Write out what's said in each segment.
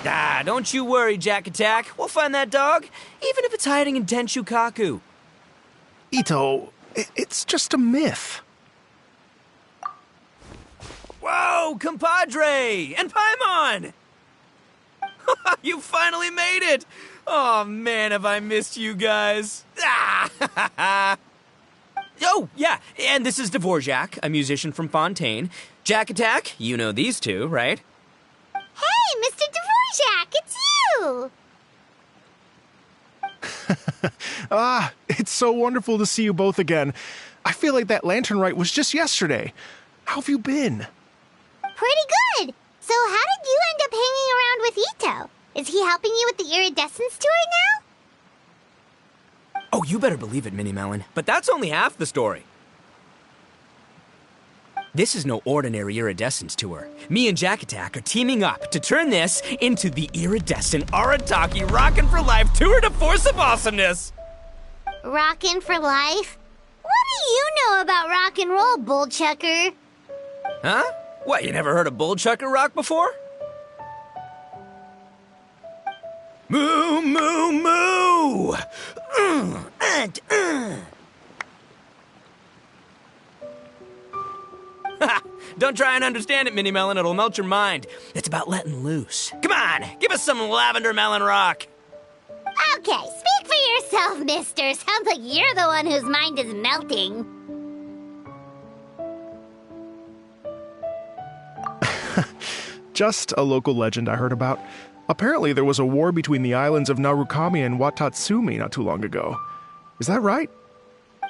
Ah, don't you worry, Jack Attack. We'll find that dog, even if it's hiding in Tenshukaku. Itto, it's just a myth. Whoa, compadre! And Paimon! You finally made it! Oh man, have I missed you guys. Ah! Oh, yeah, and this is Dvorak, a musician from Fontaine. Jack Attack, you know these two, right? Hey, Mr. Dvorak, it's you! It's so wonderful to see you both again. I feel like that lantern rite was just yesterday. How have you been? Pretty good. So how did you end up hanging around with Itto? Is he helping you with the iridescence tour now? Oh, you better believe it, Minnie Melon. But that's only half the story. This is no ordinary iridescence tour. Me and Jack Attack are teaming up to turn this into the iridescent arataki Rockin' for Life tour de force of awesomeness. Rockin' for life? What do you know about rock and roll, bullchucker? Huh? What, you never heard a bullchucker rock before? Moo, moo, moo! Don't try and understand it, Minnie Melon. It'll melt your mind. It's about letting loose. Come on, give us some lavender melon rock. Okay, speak for yourself, mister. Sounds like you're the one whose mind is melting. Just a local legend I heard about. Apparently there was a war between the islands of Narukami and Watatsumi not too long ago. Is that right?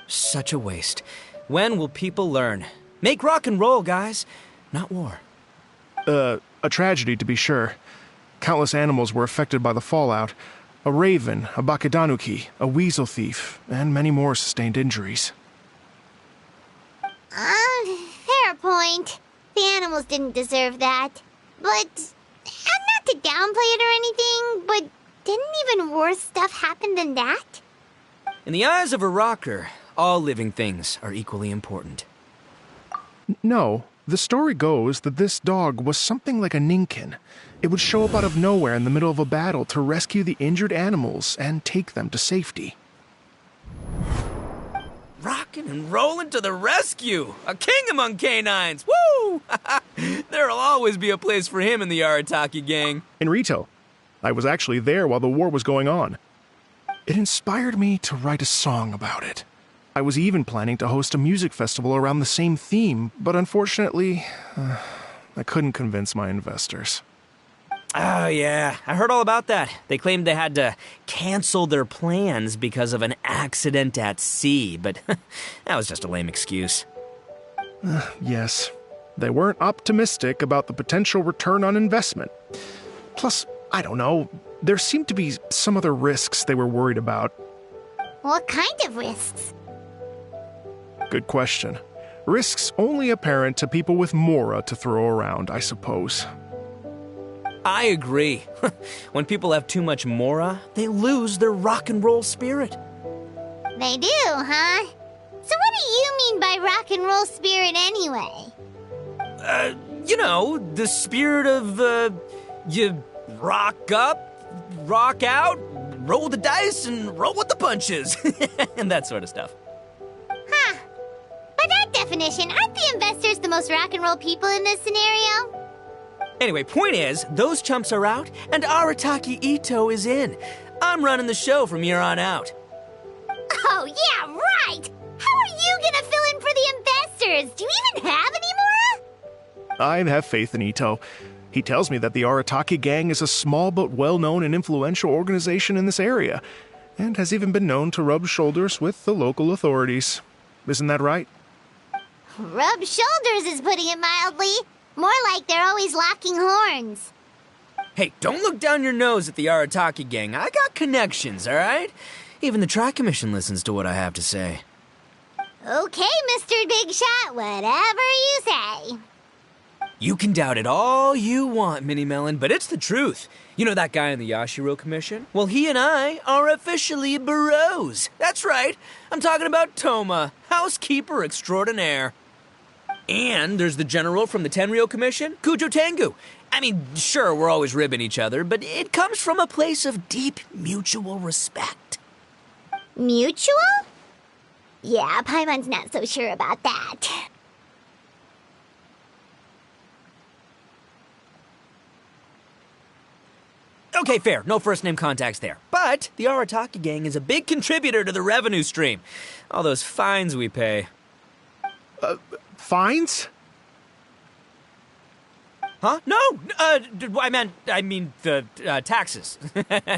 Such a waste. When will people learn? Make rock and roll, guys, not war. A tragedy to be sure. Countless animals were affected by the fallout. A raven, a bakedanuki, a weasel thief, and many more sustained injuries. Fair point. The animals didn't deserve that. But, not to downplay it or anything, but didn't even worse stuff happen than that? In the eyes of a rocker, all living things are equally important. No, the story goes that this dog was something like a ninkin. It would show up out of nowhere in the middle of a battle to rescue the injured animals and take them to safety. Rockin' and rollin' to the rescue! A king among canines! Woo! There'll always be a place for him in the Arataki gang. In Rito, I was actually there while the war was going on. It inspired me to write a song about it. I was even planning to host a music festival around the same theme, but unfortunately, I couldn't convince my investors. Oh, yeah. I heard all about that. They claimed they had to cancel their plans because of an accident at sea, but that was just a lame excuse. Yes, they weren't optimistic about the potential return on investment. Plus, I don't know, there seemed to be some other risks they were worried about. What kind of risks? Good question. Risks only apparent to people with mora to throw around, I suppose. I agree. When people have too much mora, they lose their rock and roll spirit. They do, huh? So what do you mean by rock and roll spirit anyway? You know, the spirit of, you rock up, rock out, roll the dice, and roll with the punches. And that sort of stuff. Huh. By that definition, aren't the investors the most rock and roll people in this scenario? Anyway, point is, those chumps are out, and Arataki Itto is in. I'm running the show from here on out. Oh, yeah, right! How are you gonna fill in for the investors? Do you even have any more? I have faith in Itto. He tells me that the Arataki gang is a small but well-known and influential organization in this area, and has even been known to rub shoulders with the local authorities. Isn't that right? Rub shoulders is putting it mildly. More like they're always locking horns. Hey, don't look down your nose at the Arataki gang. I got connections, all right? Even the Tri-Commission listens to what I have to say. Okay, Mr. Big Shot, whatever you say. You can doubt it all you want, Minnie Melon, but it's the truth. You know that guy in the Yashiro Commission? Well, he and I are officially bros. That's right. I'm talking about Toma, housekeeper extraordinaire. And there's the general from the Tenryo Commission, Kujo Tengu. I mean, sure, we're always ribbing each other, but it comes from a place of deep mutual respect. Mutual? Yeah, Paimon's not so sure about that. Okay, fair. No first-name contacts there. But the Arataki gang is a big contributor to the revenue stream. All those fines we pay. Fines? Huh? No! I mean the taxes.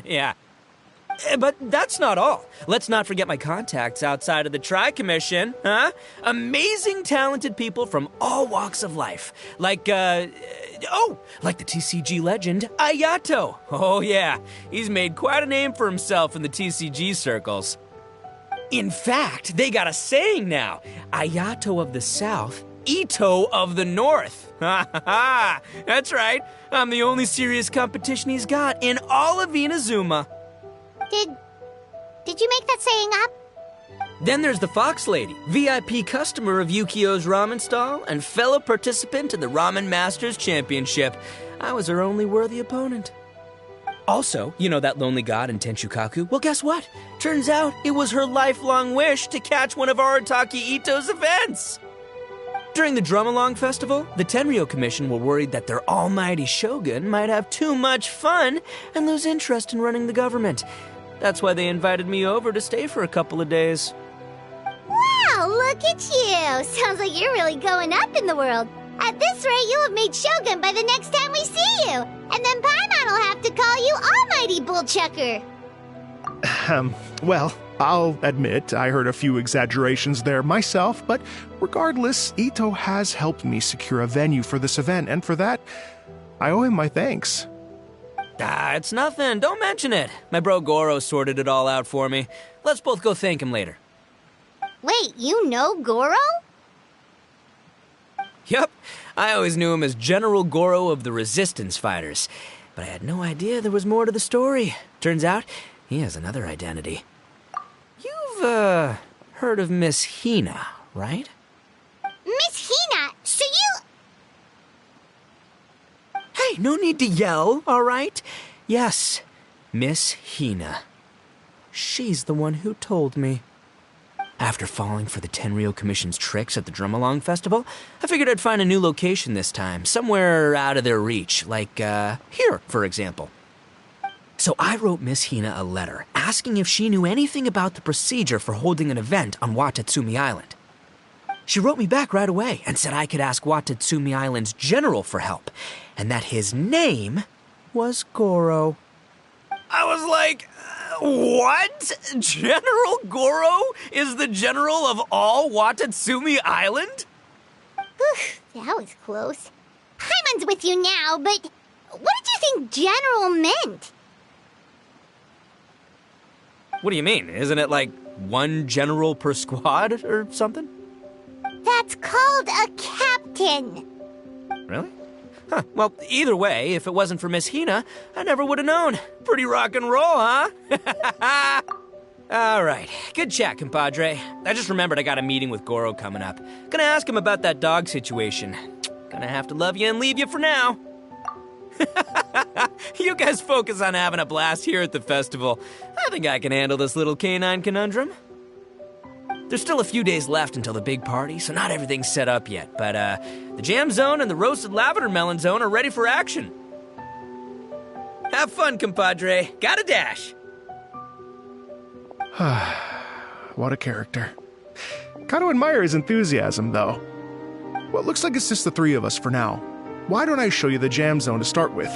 Yeah. But that's not all. Let's not forget my contacts outside of the Tri-Commission, huh? Amazing, talented people from all walks of life. Like the TCG legend, Ayato. Oh yeah, he's made quite a name for himself in the TCG circles. In fact, they got a saying now. Ayato of the South, Itto of the North. Ha ha ha! That's right. I'm the only serious competition he's got in all of Inazuma. Did you make that saying up? Then there's the Fox Lady, VIP customer of Yukio's ramen stall and fellow participant in the Ramen Masters Championship. I was her only worthy opponent. Also, you know that lonely god in Tenshukaku? Well, guess what? Turns out it was her lifelong wish to catch one of Arataki Itto's events. During the Drum-Along Festival, the Tenryo Commission were worried that their almighty shogun might have too much fun and lose interest in running the government. That's why they invited me over to stay for a couple of days. Wow, look at you! Sounds like you're really going up in the world. At this rate, you'll have made Shogun by the next time we see you. And then Paimon will have to call you Almighty Bullchucker. Well, I'll admit I heard a few exaggerations there myself, but regardless, Itto has helped me secure a venue for this event, and for that, I owe him my thanks. It's nothing. Don't mention it. My bro Goro sorted it all out for me. Let's both go thank him later. Wait, you know Goro? Yep. I always knew him as General Goro of the Resistance Fighters. But I had no idea there was more to the story. Turns out, he has another identity. You've, heard of Miss Hina, right? Miss Hina, so you... Hey, no need to yell, all right? Yes, Miss Hina. She's the one who told me. After falling for the Tenryo Commission's tricks at the Drum-Along Festival, I figured I'd find a new location this time, somewhere out of their reach, like, here, for example. So I wrote Miss Hina a letter, asking if she knew anything about the procedure for holding an event on Watatsumi Island. She wrote me back right away and said I could ask Watatsumi Island's general for help, and that his name was Goro. I was like, what? General Goro is the general of all Watatsumi Island? That was close. Paimon's with you now, but what did you think general meant? What do you mean? Isn't it like one general per squad or something? That's called a captain. Really? Huh. Well, either way, if it wasn't for Miss Hina, I never would have known. Pretty rock and roll, huh? All right. Good chat, compadre. I just remembered I got a meeting with Goro coming up. Gonna ask him about that dog situation. Gonna have to love you and leave you for now. You guys focus on having a blast here at the festival. I think I can handle this little canine conundrum. There's still a few days left until the big party, so not everything's set up yet, but the jam zone and the roasted lavender melon zone are ready for action. Have fun, compadre. Gotta dash. What a character. Kind of admire his enthusiasm, though. Well, it looks like it's just the three of us for now. Why don't I show you the jam zone to start with?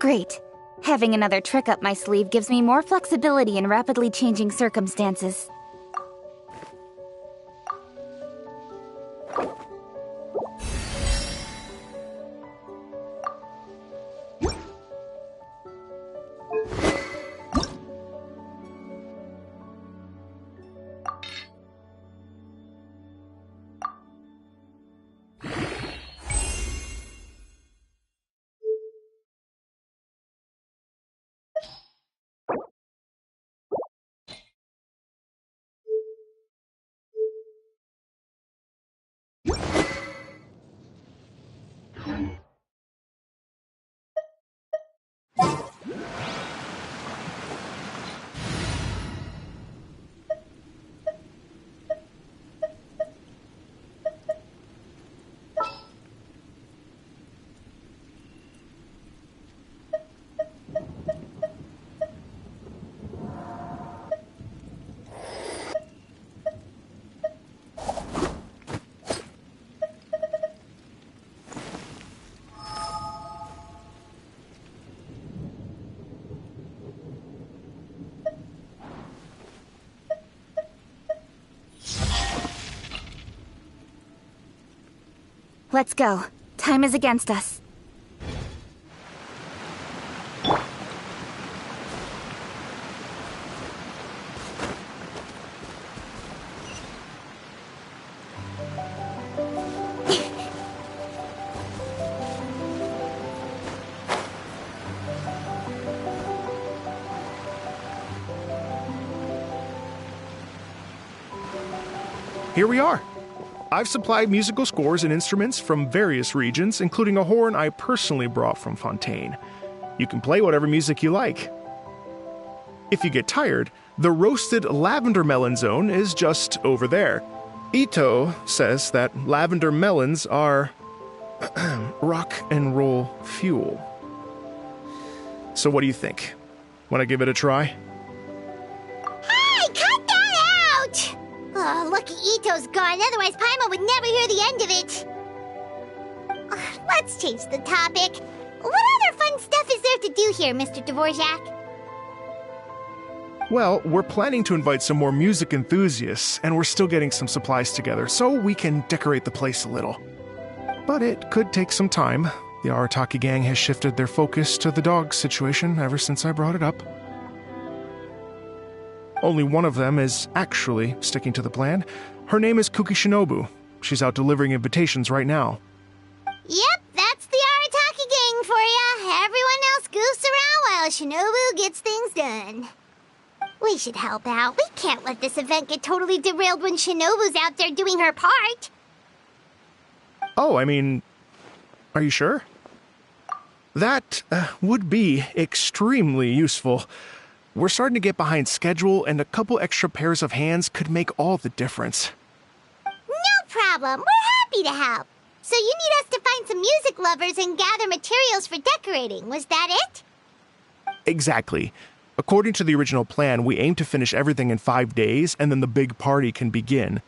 Great. Having another trick up my sleeve gives me more flexibility in rapidly changing circumstances. Let's go. Time is against us. Here we are. I've supplied musical scores and instruments from various regions, including a horn I personally brought from Fontaine. You can play whatever music you like. If you get tired, the roasted lavender melon zone is just over there. Itto says that lavender melons are rock and roll fuel. So what do you think? Want to give it a try? Hey, cut that out! Oh, lucky Itto's gone, otherwise Paimon would never hear the end of it. Let's change the topic. What other fun stuff is there to do here, Mr. Dvorak? Well, we're planning to invite some more music enthusiasts, and we're still getting some supplies together, so we can decorate the place a little. But it could take some time. The Arataki gang has shifted their focus to the dog situation ever since I brought it up. Only one of them is actually sticking to the plan. Her name is Kuki Shinobu. She's out delivering invitations right now. Yep, that's the Arataki gang for ya. Everyone else goofs around while Shinobu gets things done. We should help out. We can't let this event get totally derailed when Shinobu's out there doing her part. Oh, I mean, are you sure? That would be extremely useful. We're starting to get behind schedule, and a couple extra pairs of hands could make all the difference. No problem. We're happy to help. So you need us to find some music lovers and gather materials for decorating. Was that it? Exactly. According to the original plan, we aim to finish everything in 5 days, and then the big party can begin.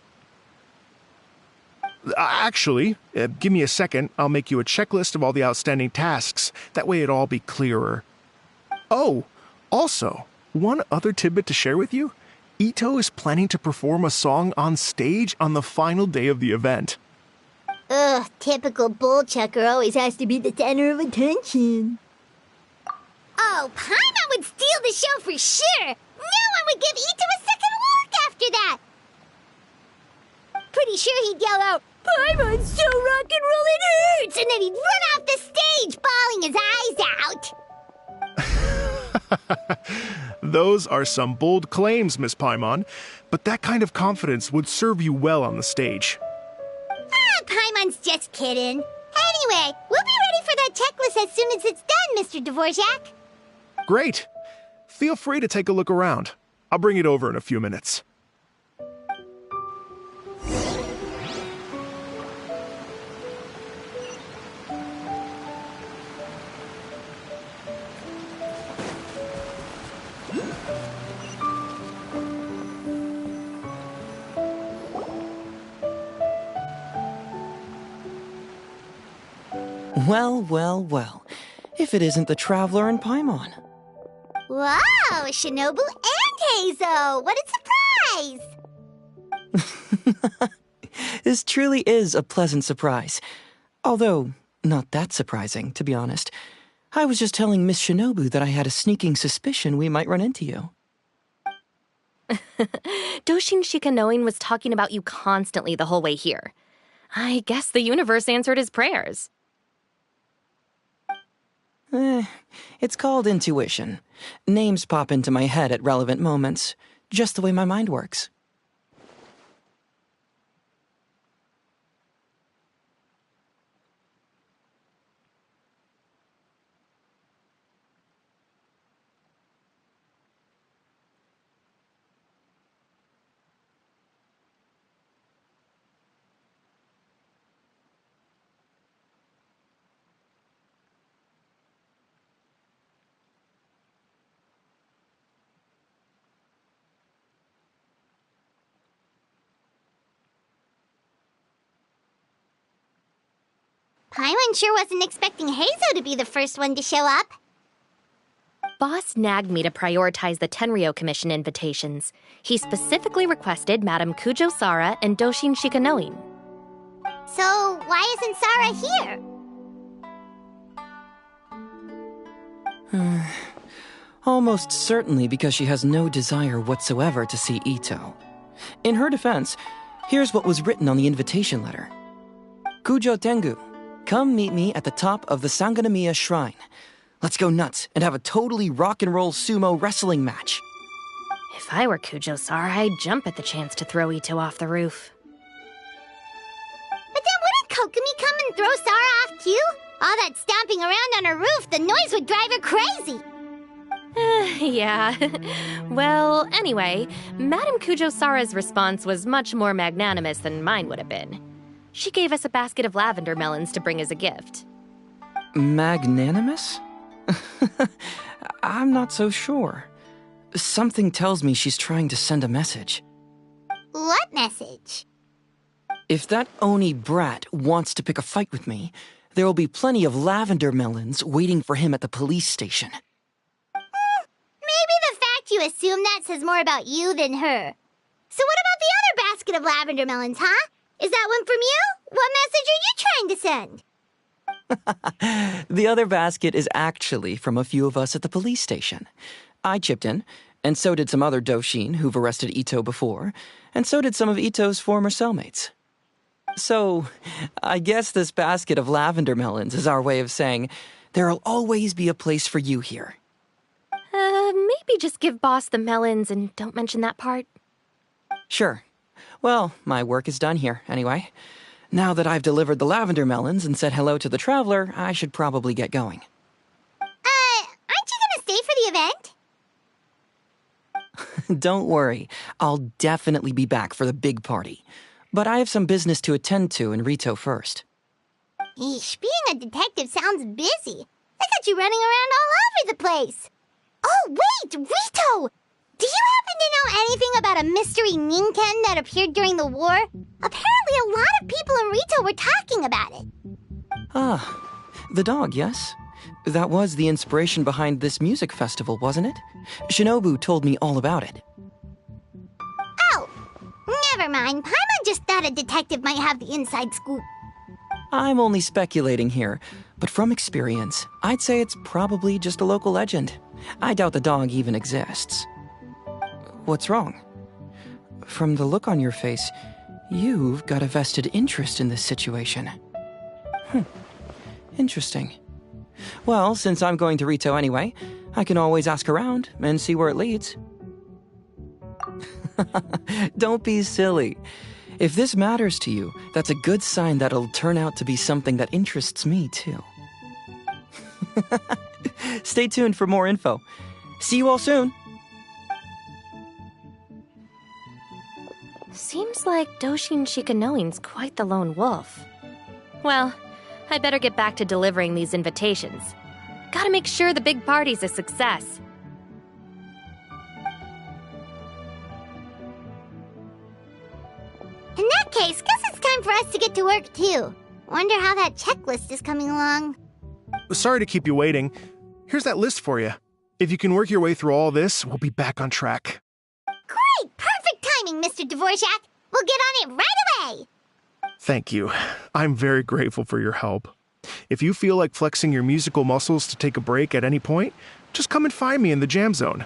Actually, give me a second. I'll make you a checklist of all the outstanding tasks. That way it'll all be clearer. Oh, also, one other tidbit to share with you. Itto is planning to perform a song on stage on the final day of the event. Ugh, typical bullchucker always has to be the center of attention. Oh, Paimon would steal the show for sure! No one would give Itto a second look after that! Pretty sure he'd yell out, "Paimon's so rock and roll it hurts!" And then he'd run off the stage, bawling his eyes out! Those are some bold claims, Miss Paimon, but that kind of confidence would serve you well on the stage. Ah, Paimon's just kidding. Anyway, we'll be ready for that checklist as soon as it's done, Mr. Dvorak. Great. Feel free to take a look around. I'll bring it over in a few minutes. Well, well, well. If it isn't the Traveler and Paimon. Wow, Shinobu and Heizo! What a surprise! This truly is a pleasant surprise. Although, not that surprising, to be honest. I was just telling Miss Shinobu that I had a sneaking suspicion we might run into you. Doshin Shikanoin was talking about you constantly the whole way here. I guess the universe answered his prayers. It's called intuition. Names pop into my head at relevant moments, just the way my mind works. Paimon sure wasn't expecting Heizo to be the first one to show up. Boss nagged me to prioritize the Tenryo Commission invitations. He specifically requested Madame Kujo Sara and Doshin Shikanoin. So, why isn't Sara here? Almost certainly because she has no desire whatsoever to see Itto. In her defense, here's what was written on the invitation letter. Kujo Tengu, come meet me at the top of the Sanganamiya Shrine. Let's go nuts and have a totally rock and roll sumo wrestling match. If I were Kujo Sara, I'd jump at the chance to throw Itto off the roof. But then wouldn't Kokomi come and throw Sara off too? All that stomping around on her roof, the noise would drive her crazy. Yeah. Well, anyway, Madame Kujo Sara's response was much more magnanimous than mine would have been. She gave us a basket of lavender melons to bring as a gift. Magnanimous? I'm not so sure. Something tells me she's trying to send a message. What message? If that Oni brat wants to pick a fight with me, there will be plenty of lavender melons waiting for him at the police station. Maybe the fact you assume that says more about you than her. So what about the other basket of lavender melons, huh? Is that one from you? What message are you trying to send? The other basket is actually from a few of us at the police station. I chipped in, and so did some other Doshin who've arrested Itto before, and so did some of Itto's former cellmates. So, I guess this basket of lavender melons is our way of saying, there'll always be a place for you here. Maybe just give Boss the melons and don't mention that part. Sure. Well, my work is done here, anyway. Now that I've delivered the lavender melons and said hello to the Traveler, I should probably get going. Aren't you gonna stay for the event? Don't worry, I'll definitely be back for the big party. But I have some business to attend to in Rito first. Eesh, being a detective sounds busy. I got you running around all over the place. Oh, wait, Rito! Do you happen to know anything about a mystery Ninken that appeared during the war? Apparently a lot of people in Rito were talking about it. Ah, the dog, yes? That was the inspiration behind this music festival, wasn't it? Shinobu told me all about it. Oh, never mind. Paimon just thought a detective might have the inside scoop. I'm only speculating here, but from experience, I'd say it's probably just a local legend. I doubt the dog even exists. What's wrong? From the look on your face, you've got a vested interest in this situation. Interesting. Well, since I'm going to Rito anyway, I can always ask around and see where it leads. Don't be silly. If this matters to you, that's a good sign that it'll turn out to be something that interests me, too. Stay tuned for more info. See you all soon. Seems like Doshin Shikanoin's quite the lone wolf. Well, I'd better get back to delivering these invitations. Gotta make sure the big party's a success. In that case, guess it's time for us to get to work too. Wonder how that checklist is coming along. Sorry to keep you waiting. Here's that list for you. If you can work your way through all this, we'll be back on track. Great! Perfect timing, Mr. Dvorak. We'll get on it right away. Thank you. I'm very grateful for your help. If you feel like flexing your musical muscles to take a break at any point, just come and find me in the jam zone.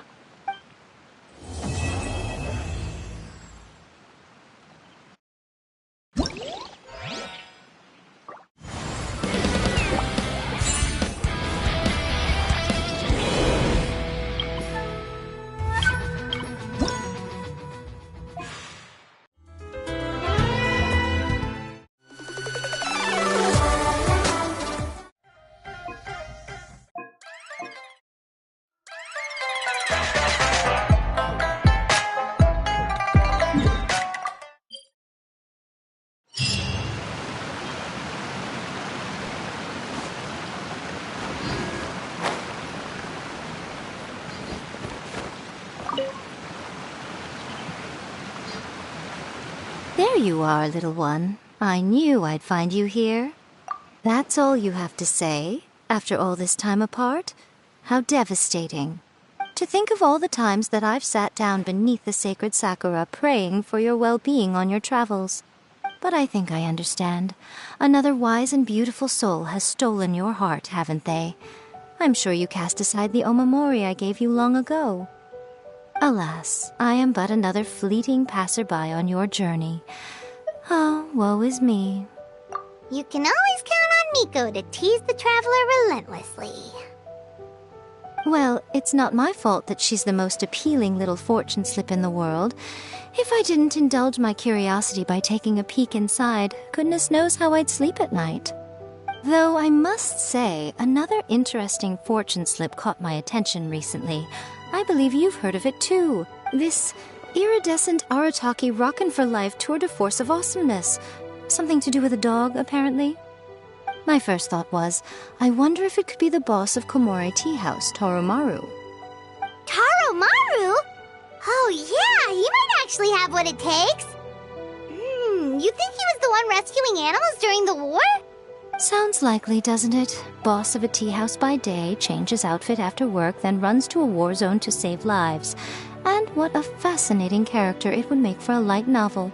There you are, little one. I knew I'd find you here. That's all you have to say, after all this time apart? How devastating. To think of all the times that I've sat down beneath the sacred sakura praying for your well-being on your travels. But I think I understand. Another wise and beautiful soul has stolen your heart, haven't they? I'm sure you cast aside the omamori I gave you long ago. Alas, I am but another fleeting passerby on your journey. Oh, woe is me. You can always count on Miko to tease the traveler relentlessly. Well, it's not my fault that she's the most appealing little fortune slip in the world. If I didn't indulge my curiosity by taking a peek inside, goodness knows how I'd sleep at night. Though I must say, another interesting fortune slip caught my attention recently. I believe you've heard of it too. This iridescent arataki rockin' for life tour de force of awesomeness. Something to do with a dog, apparently. My first thought was, I wonder if it could be the boss of Komore Tea House, Toromaru. Taromaru? Oh yeah, he might actually have what it takes. You think he was the one rescuing animals during the war? Sounds likely, doesn't it? Boss of a tea house by day, changes outfit after work, then runs to a war zone to save lives. And what a fascinating character it would make for a light novel.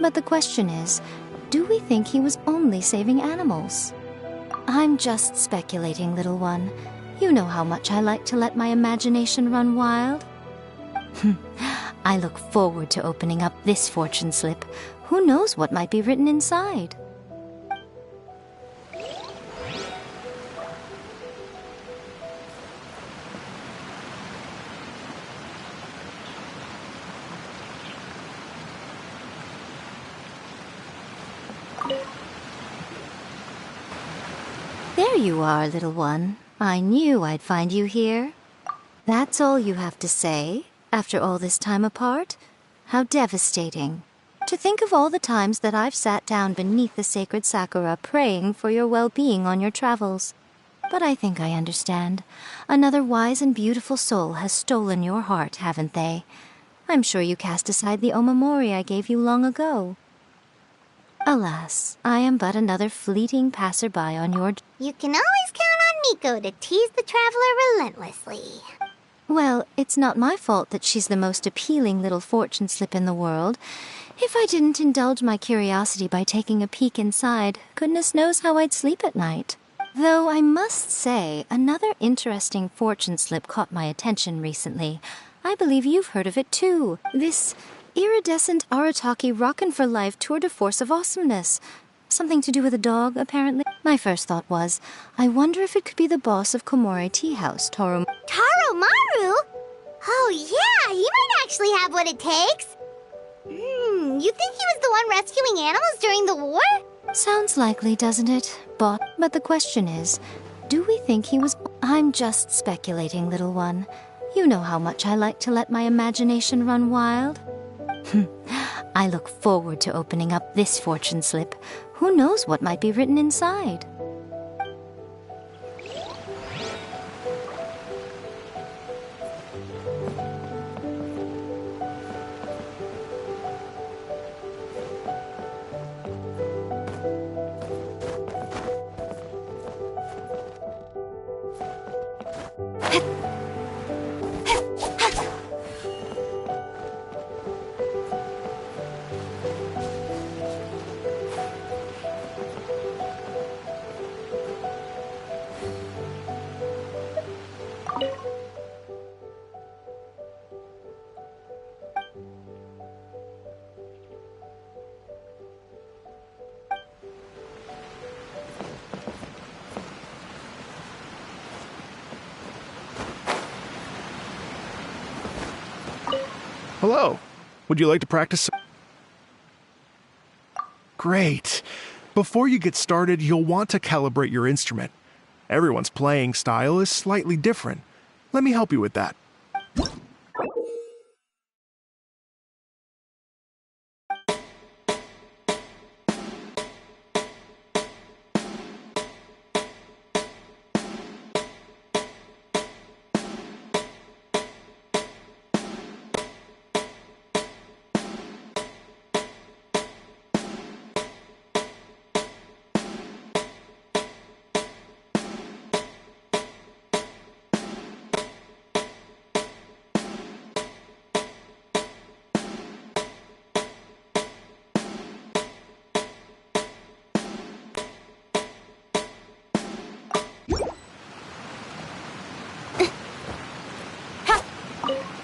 But the question is, do we think he was only saving animals? I'm just speculating, little one. You know how much I like to let my imagination run wild. I look forward to opening up this fortune slip. Who knows what might be written inside? There you are, little one. I knew I'd find you here. That's all you have to say, after all this time apart? How devastating. To think of all the times that I've sat down beneath the sacred sakura praying for your well-being on your travels. But I think I understand. Another wise and beautiful soul has stolen your heart, haven't they? I'm sure you cast aside the omamori I gave you long ago. Alas, I am but another fleeting passerby on your... You can always count on Miko to tease the traveler relentlessly. Well, it's not my fault that she's the most appealing little fortune slip in the world. If I didn't indulge my curiosity by taking a peek inside, goodness knows how I'd sleep at night. Though I must say, another interesting fortune slip caught my attention recently. I believe you've heard of it too. This iridescent arataki rockin' for life tour de force of awesomeness. Something to do with a dog, apparently. My first thought was, I wonder if it could be the boss of Komore Tea House, Taromaru? Oh yeah, he might actually have what it takes. You think he was the one rescuing animals during the war? Sounds likely, doesn't it? But the question is, do we think he was... I'm just speculating, little one. You know how much I like to let my imagination run wild. I look forward to opening up this fortune slip. Who knows what might be written inside? Hello. Would you like to practice? Great. Before you get started, you'll want to calibrate your instrument. Everyone's playing style is slightly different. Let me help you with that.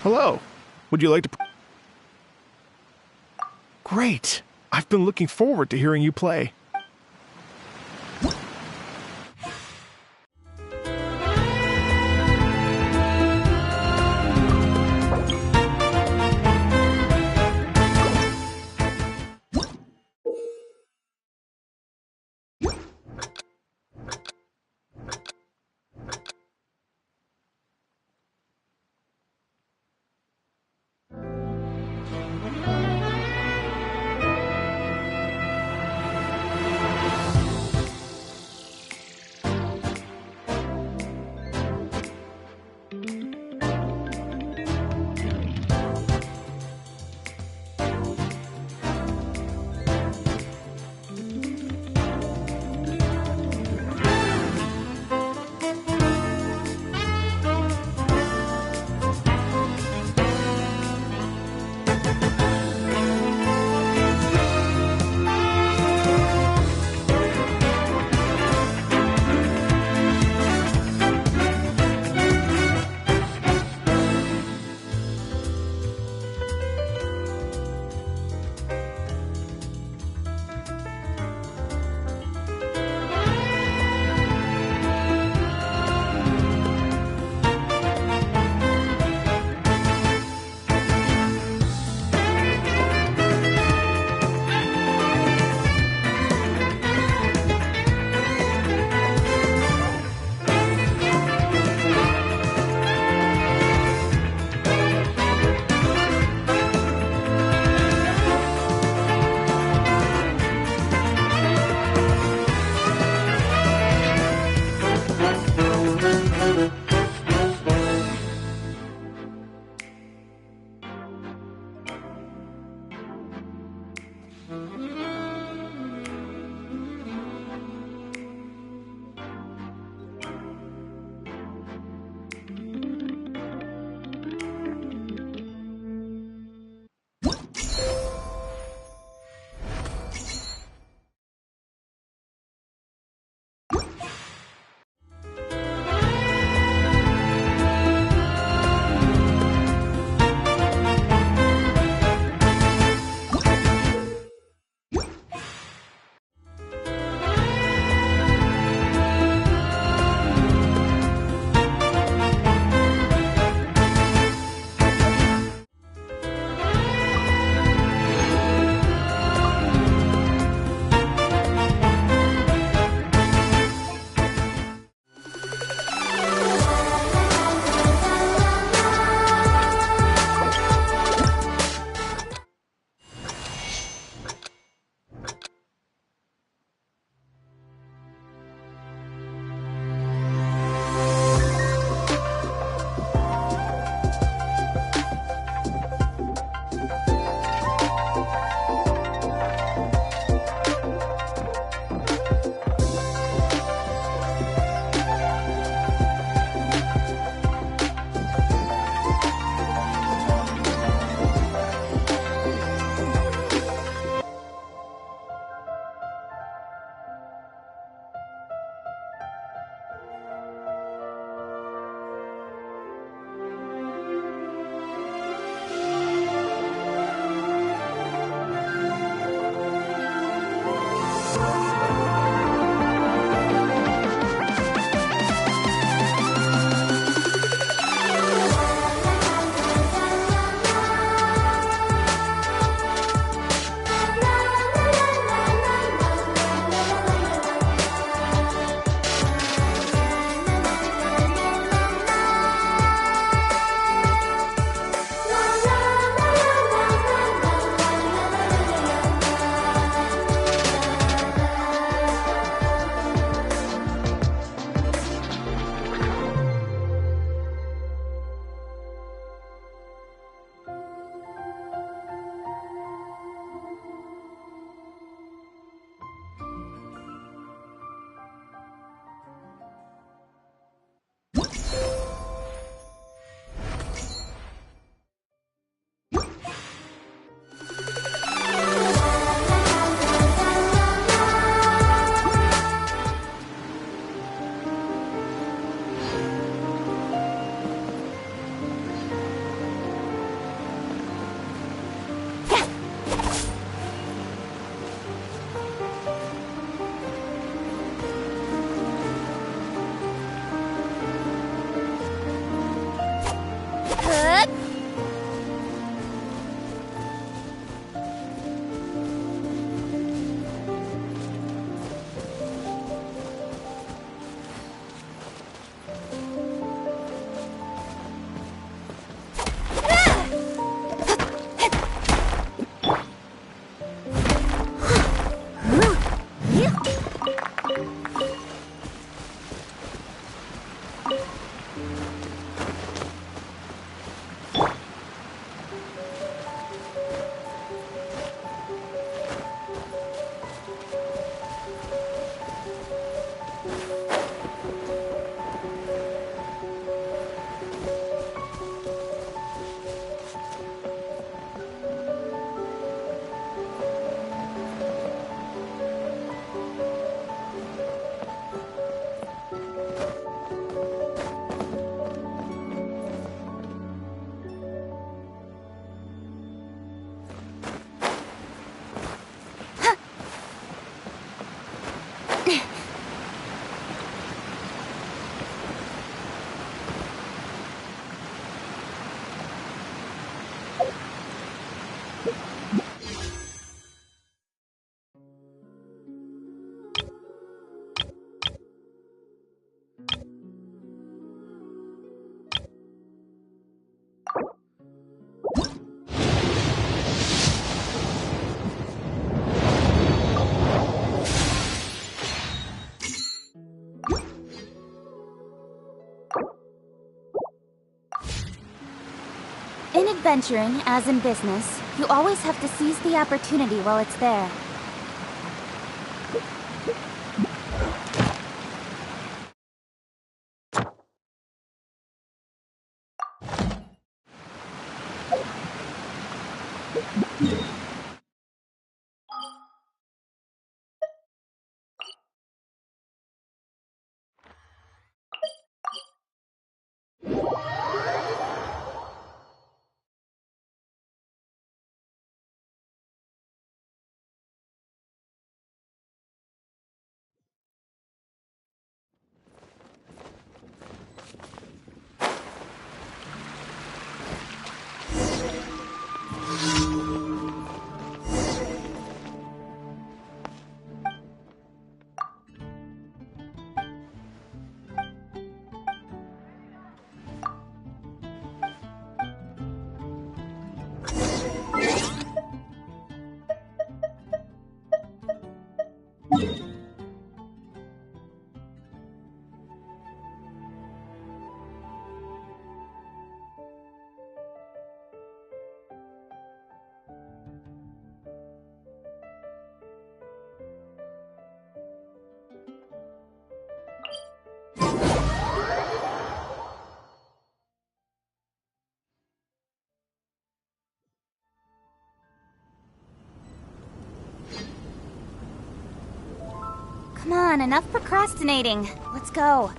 Hello. Would you like to... Great. I've been looking forward to hearing you play. adventuring, as in business, you always have to seize the opportunity while it's there. Come on, enough procrastinating. Let's go.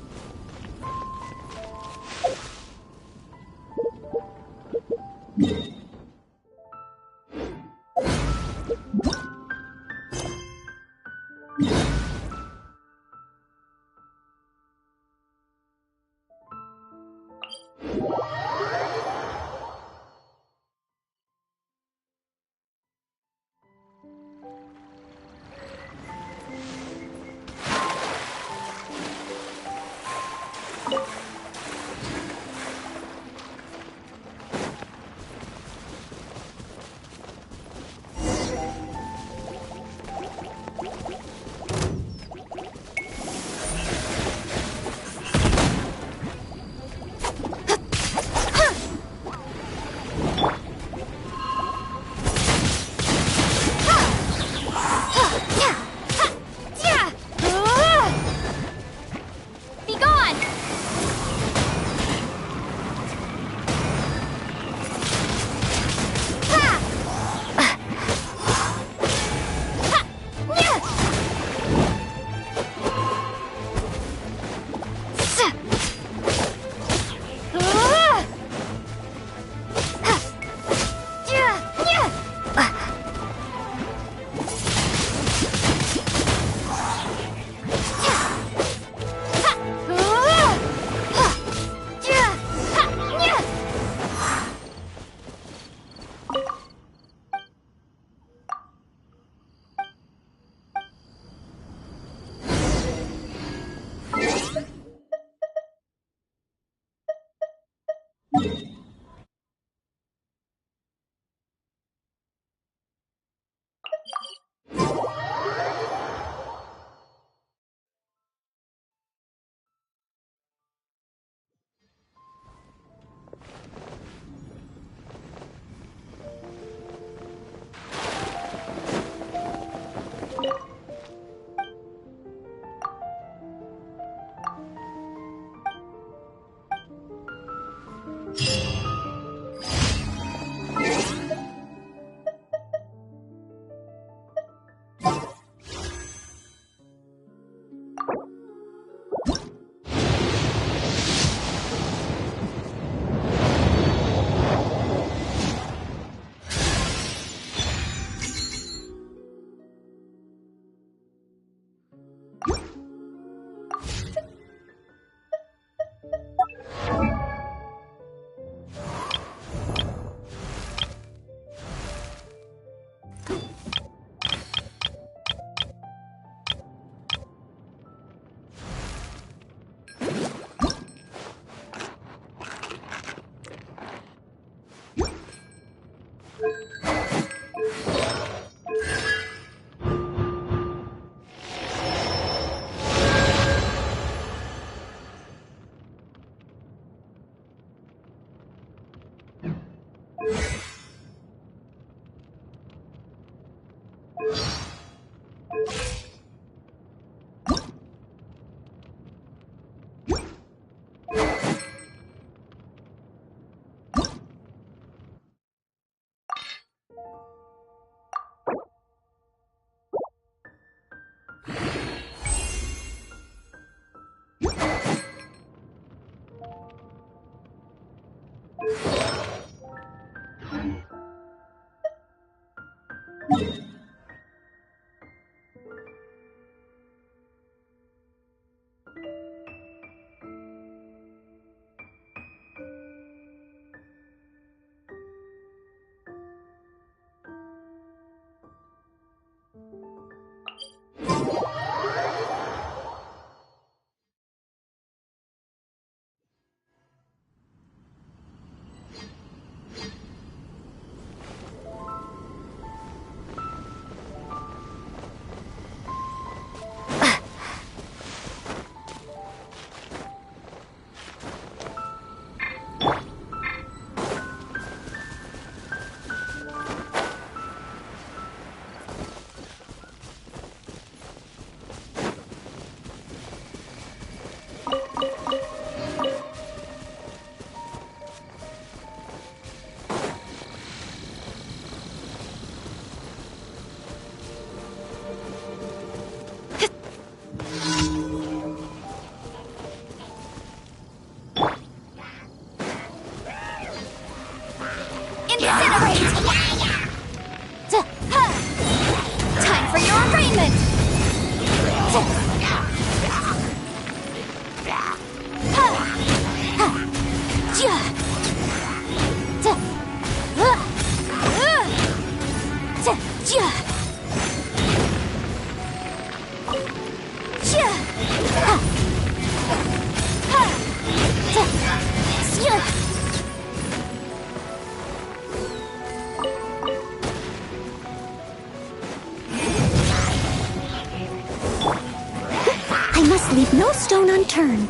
Time for your arraignment! I must leave no stone unturned.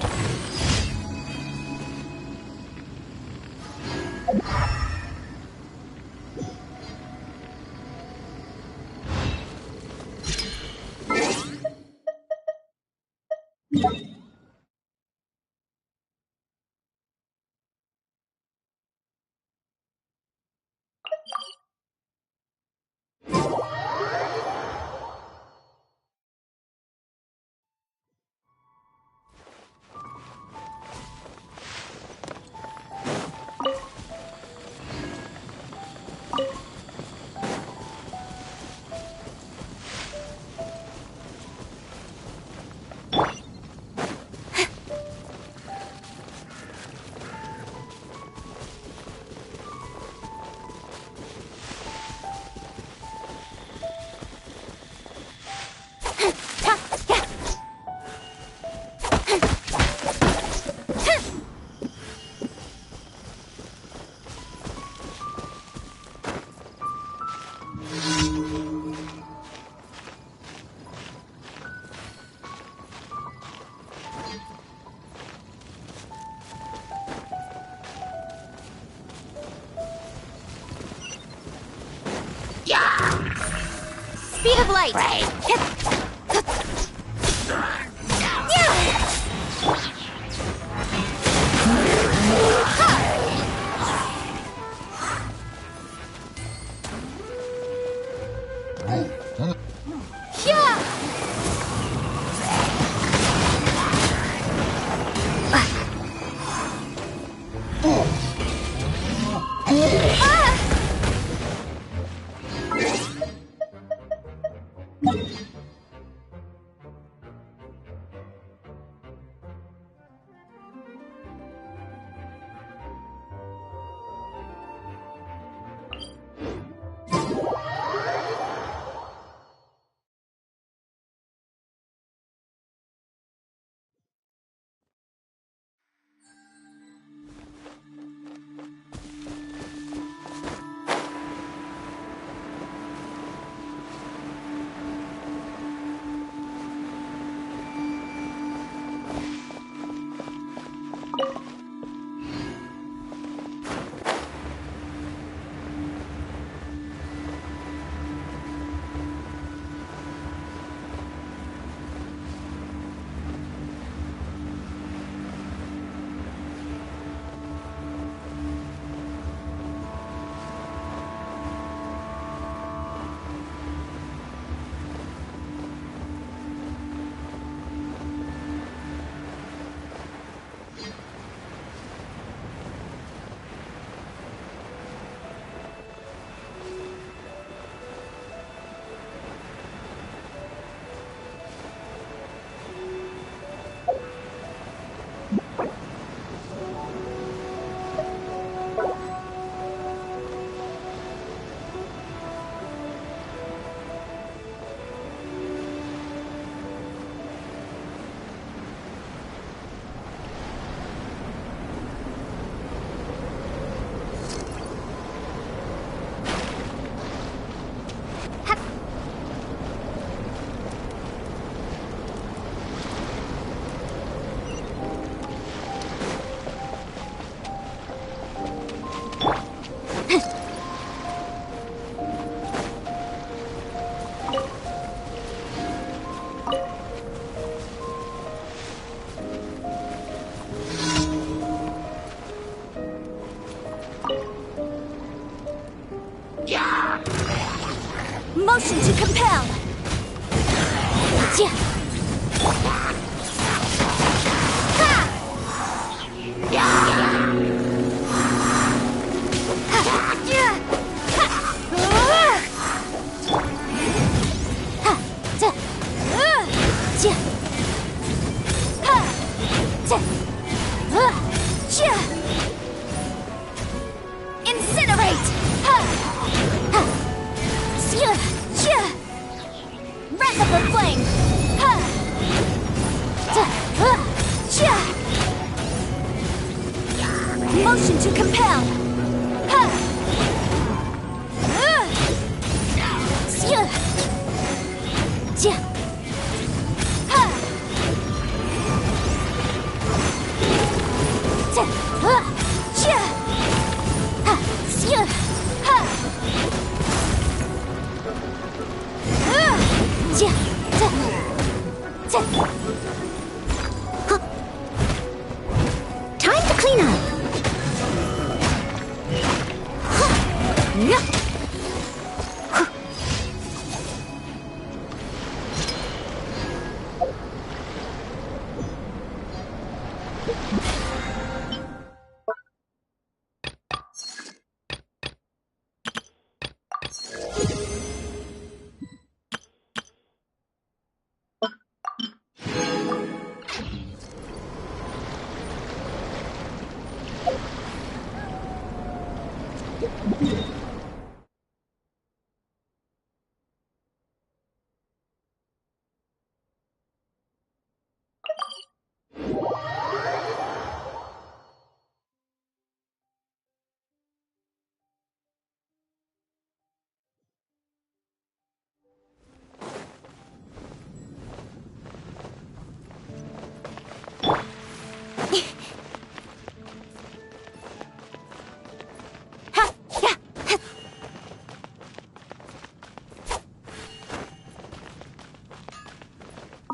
Speed of light! Motion to compel. Yeah. Incinerate! Wrap up the flame! Motion to compel! Time to clean up.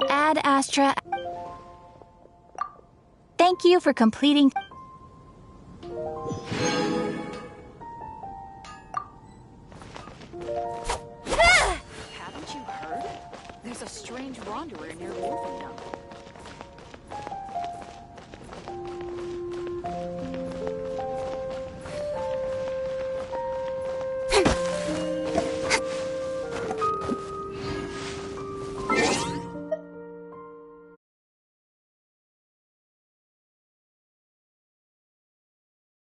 Ad Astra. Thank you for completing. Haven't you heard? There's a strange wanderer near Wolfenham.